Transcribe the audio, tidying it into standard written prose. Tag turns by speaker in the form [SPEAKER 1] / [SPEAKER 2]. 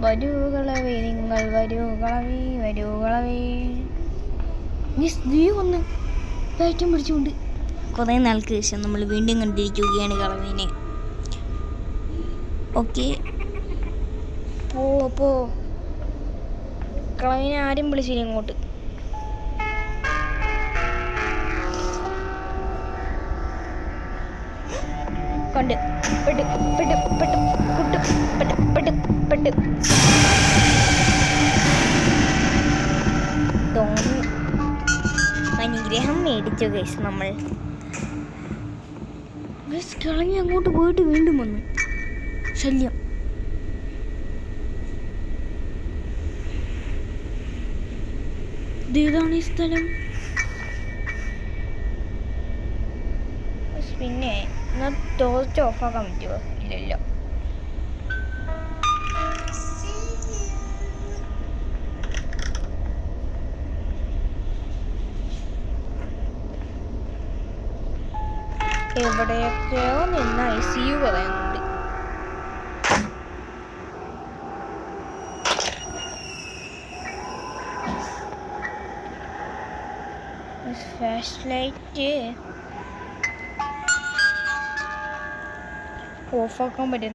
[SPEAKER 1] വരൂകളവേ നിങ്ങൾ വരൂകളവേ വരൂകളവേ. ഒന്ന് കയറ്റം പിടിച്ചുകൊണ്ട് കുറേ നാൾക്ക് ശേഷം നമ്മൾ വീണ്ടും കണ്ടിരിക്കുകയാണ് കളവീനെ. ഓക്കെ, പോ കളവീനെ ആരും വിളിച്ചില്ല ഇങ്ങോട്ട്. കണ്ട് പെട്ട് പെട്ട് പെട്ട് കുട്ട് പെട്ട് പെട്ട് പെട്ട് തോന്നി അനുഗ്രഹം മേടിച്ചു ഗൈസ് നമ്മൾ. കളഞ്ഞ് അങ്ങോട്ട് പോയിട്ട് വീണ്ടും വന്നു ശല്യം. ഇതേതാണ് ഈ സ്ഥലം? പിന്നെ എന്നാൽ ടോർച്ച് ഓഫാക്കാൻ പറ്റുമോ? ഇല്ലല്ലോ. എവിടെയൊക്കെയോ നിന്ന് ICU പറയുന്നുണ്ട്. ഫ്ലാഷ് ലൈറ്റ് ഓഫാക്കാൻ പറ്റും.